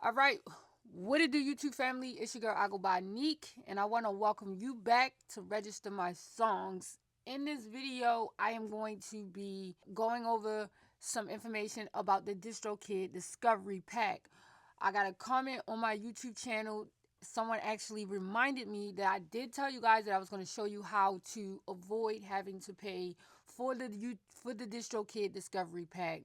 All right, what it do, YouTube family? It's your girl, I go by Neek, and I want to welcome you back to register my songs. In this video, I am going to be going over some information about the Distrokid Discovery Pack. I got a comment on my YouTube channel. Someone actually reminded me that I did tell you guys that I was going to show you how to avoid having to pay for the Distrokid Discovery Pack,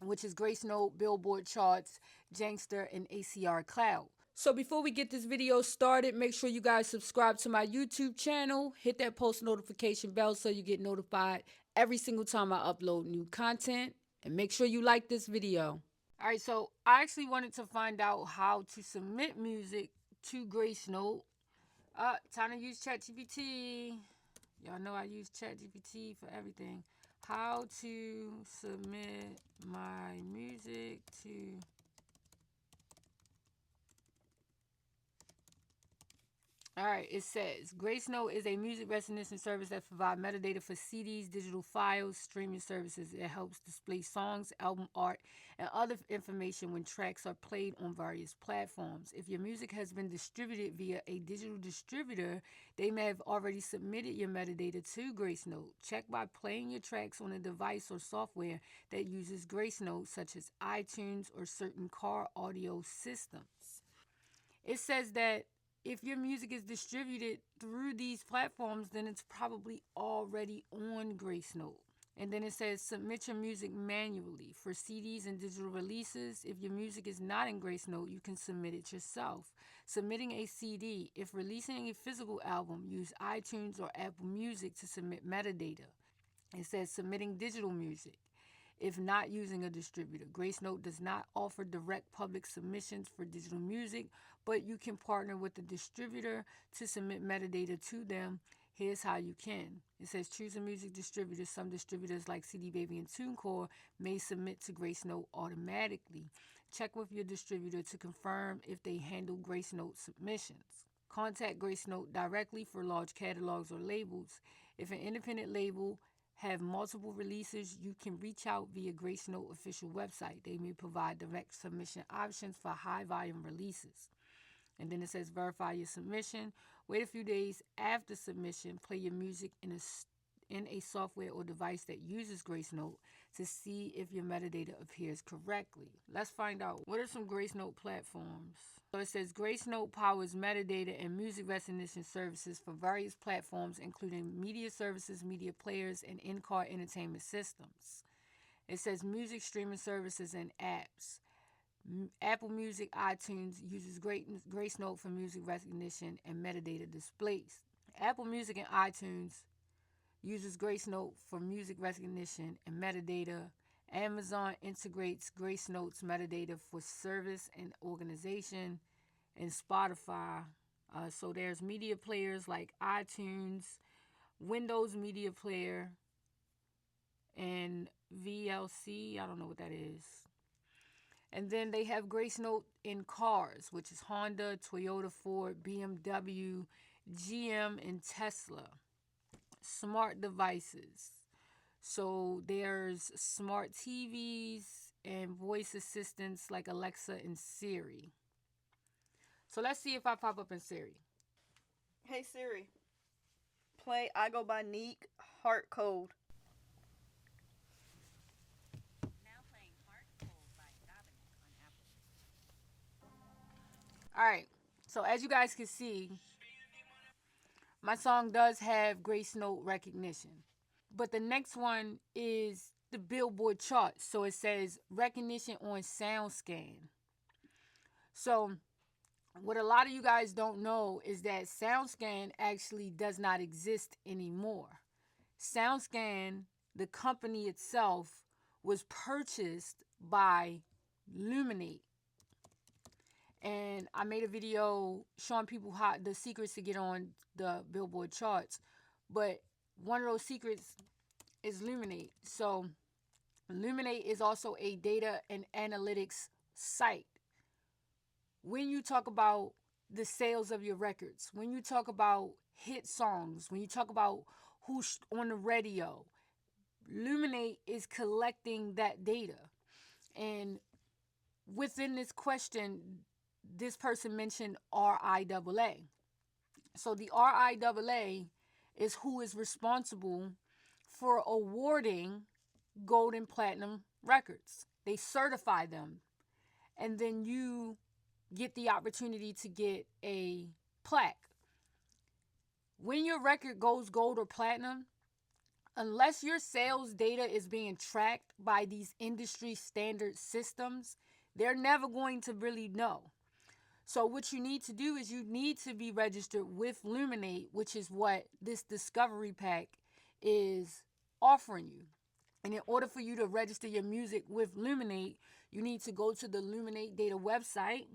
which is Grace Note, Billboard Charts, Jangster, and ACR Cloud. So before we get this video started, make sure you guys subscribe to my YouTube channel, hit that post notification bell so you get notified every single time I upload new content, and make sure you like this video. All right, so I actually wanted to find out how to submit music to Grace Note. Time to use ChatGPT. Y'all know I use ChatGPT for everything. How to submit my music to... All right, it says Grace Note is a music recognition service that provides metadata for CDs, digital files, streaming services. It helps display songs, album art, and other information when tracks are played on various platforms. If your music has been distributed via a digital distributor, they may have already submitted your metadata to Grace Note. Check by playing your tracks on a device or software that uses Grace Note, such as iTunes or certain car audio systems. It says that if your music is distributed through these platforms, then it's probably already on Grace Note. And then it says submit your music manually. For CDs and digital releases, if your music is not in Grace Note, you can submit it yourself. Submitting a CD, if releasing a physical album, use iTunes or Apple Music to submit metadata. It says submitting digital music. If not using a distributor, Grace Note does not offer direct public submissions for digital music, but you can partner with a distributor to submit metadata to them. Here's how you can. It says choose a music distributor. Some distributors like CD Baby and TuneCore may submit to Grace Note automatically. Check with your distributor to confirm if they handle Grace Note submissions. Contact Grace Note directly for large catalogs or labels. If an independent label have multiple releases, you can reach out via Grace Note official website. They may provide direct submission options for high volume releases. And then it says verify your submission. Wait a few days after submission. Play your music in a software or device that uses Grace Note to see if your metadata appears correctly. Let's find out what are some Grace Note platforms. So it says Grace Note powers metadata and music recognition services for various platforms, including media services, media players, and in-car entertainment systems. It says music streaming services and apps. Apple Music, iTunes uses Grace Note for music recognition and metadata displays. Apple Music and iTunes uses Grace Note for music recognition and metadata. Amazon integrates Grace Note's metadata for service and organization. And Spotify. So there's media players like iTunes, Windows Media Player, and VLC. I don't know what that is. And then they have Grace Note in cars, which is Honda, Toyota, Ford, BMW, GM, and Tesla. Smart devices. So there's smart TVs and voice assistants like Alexa and Siri. So let's see if I pop up in Siri. Hey Siri, play I Go By Neek, Heart Cold. Now playing Heart Cold by Dominic on Apple. All right. So as you guys can see, my song does have Grace Note recognition. But the next one is the Billboard chart. So it says recognition on SoundScan. So what a lot of you guys don't know is that SoundScan actually does not exist anymore. SoundScan, the company itself, was purchased by Luminate. And I made a video showing people how the secrets to get on the Billboard charts. But one of those secrets is Luminate. So Luminate is also a data and analytics site. When you talk about the sales of your records, when you talk about hit songs, when you talk about who's on the radio, Luminate is collecting that data. And within this question, this person mentioned RIAA. So the RIAA is who is responsible for awarding gold and platinum records. They certify them, and then you get the opportunity to get a plaque. When your record goes gold or platinum, unless your sales data is being tracked by these industry standard systems, they're never going to really know. So what you need to do is you need to be registered with Luminate, which is what this discovery pack is offering you. And in order for you to register your music with Luminate, you need to go to the Luminate Data website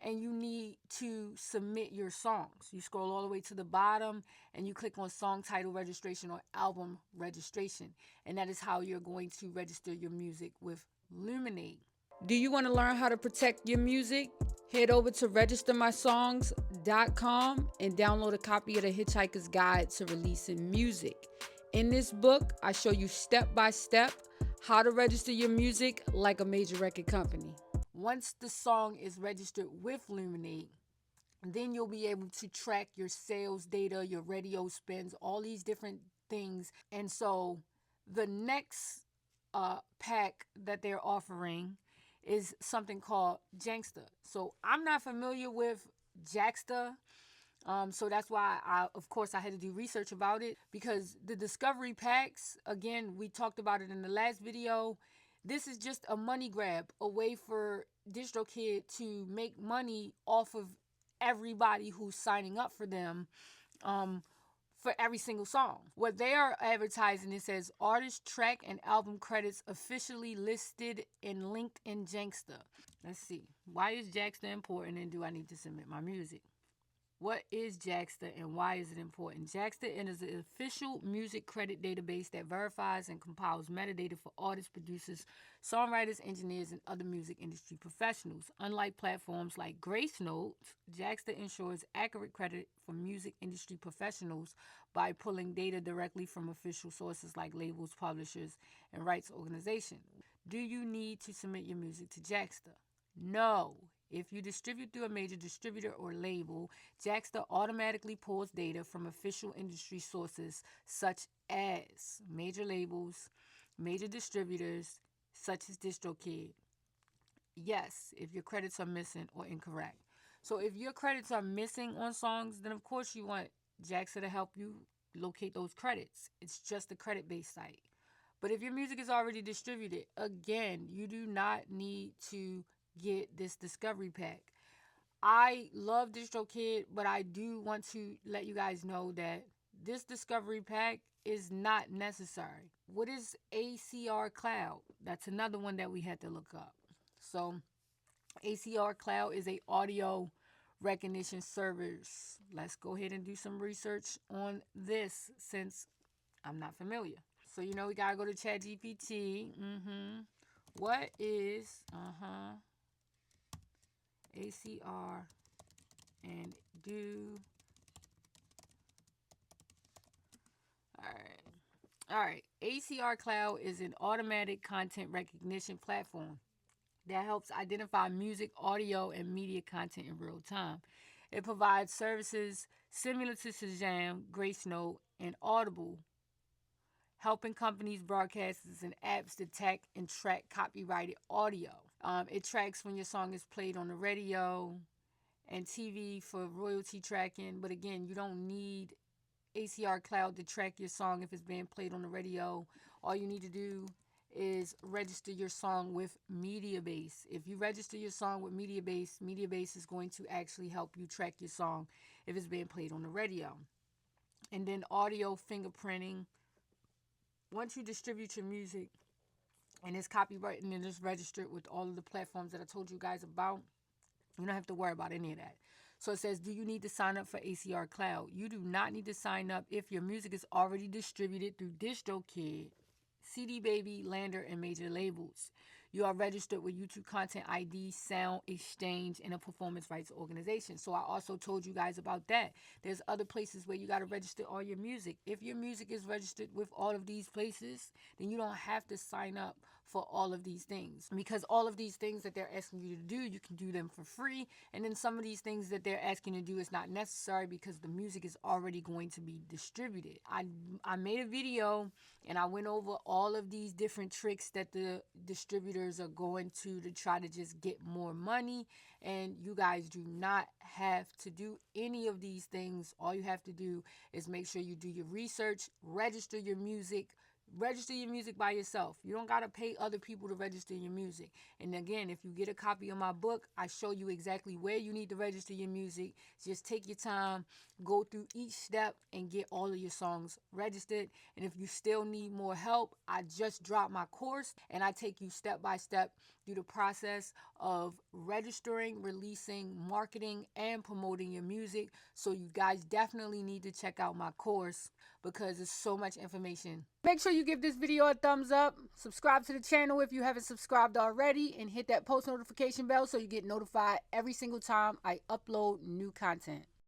and you need to submit your songs. You scroll all the way to the bottom and you click on song title registration or album registration. And that is how you're going to register your music with Luminate. Do you want to learn how to protect your music? Head over to registermysongs.com and download a copy of the Hitchhiker's Guide to Releasing Music. In this book, I show you step by step how to register your music like a major record company. Once the song is registered with Luminate, then you'll be able to track your sales data, your radio spins, all these different things. And so the next pack that they're offering is something called Janksta. So I'm not familiar with Jacksta. So that's why of course, I had to do research about it, because the discovery packs, again, we talked about it in the last video. This is just a money grab, a way for Distrokid to make money off of everybody who's signing up for them. For every single song. What they are advertising, it says artist, track, and album credits officially listed and linked in Janksta. Let's see. Why is Janksta important, and do I need to submit my music? What is Jacksta and why is it important? Jacksta is an official music credit database that verifies and compiles metadata for artists, producers, songwriters, engineers, and other music industry professionals. Unlike platforms like Grace Notes, Jacksta ensures accurate credit for music industry professionals by pulling data directly from official sources like labels, publishers, and rights organizations. Do you need to submit your music to Jacksta? No. If you distribute through a major distributor or label, Jacksta automatically pulls data from official industry sources such as major labels, major distributors, such as Distrokid. Yes, if your credits are missing or incorrect. So if your credits are missing on songs, then of course you want Jacksta to help you locate those credits. It's just a credit-based site. But if your music is already distributed, again, you do not need to get this discovery pack. I love DistroKid, but I do want to let you guys know that this discovery pack is not necessary. What is ACR Cloud? That's another one that we had to look up. So ACR Cloud is a audio recognition service. Let's go ahead and do some research on this since I'm not familiar. So we gotta go to ChatGPT. What is ACR and do. All right. ACR Cloud is an automatic content recognition platform that helps identify music, audio, and media content in real time. It provides services similar to Shazam, Gracenote, and Audible, helping companies, broadcasters, and apps detect and track copyrighted audio. It tracks when your song is played on the radio and TV for royalty tracking. But again, you don't need ACR Cloud to track your song if it's being played on the radio. All you need to do is register your song with Mediabase. If you register your song with Mediabase, Mediabase is going to actually help you track your song if it's being played on the radio. And then audio fingerprinting. Once you distribute your music and it's copyrighted and it's registered with all of the platforms that I told you guys about, you don't have to worry about any of that. So it says, do you need to sign up for ACR Cloud? You do not need to sign up if your music is already distributed through DistroKid, CD Baby, Lander, and major labels. You are registered with YouTube Content ID, Sound Exchange, and a performance rights organization. So I also told you guys about that. There's other places where you got to register all your music. If your music is registered with all of these places, then you don't have to sign up for all of these things, because all of these things that they're asking you to do, you can do them for free. And then some of these things that they're asking you to do is not necessary because the music is already going to be distributed. I made a video and I went over all of these different tricks that the distributors are going to try to just get more money. And you guys do not have to do any of these things. All you have to do is make sure you do your research, register your music. Register your music by yourself. You don't got to pay other people to register your music. And again, if you get a copy of my book, I show you exactly where you need to register your music. Just take your time, go through each step, and get all of your songs registered. And if you still need more help, I just dropped my course and I take you step by step through the process of registering, releasing, marketing, and promoting your music. So you guys definitely need to check out my course because there's so much information. Make sure you give this video a thumbs up, subscribe to the channel if you haven't subscribed already, and hit that post notification bell so you get notified every single time I upload new content.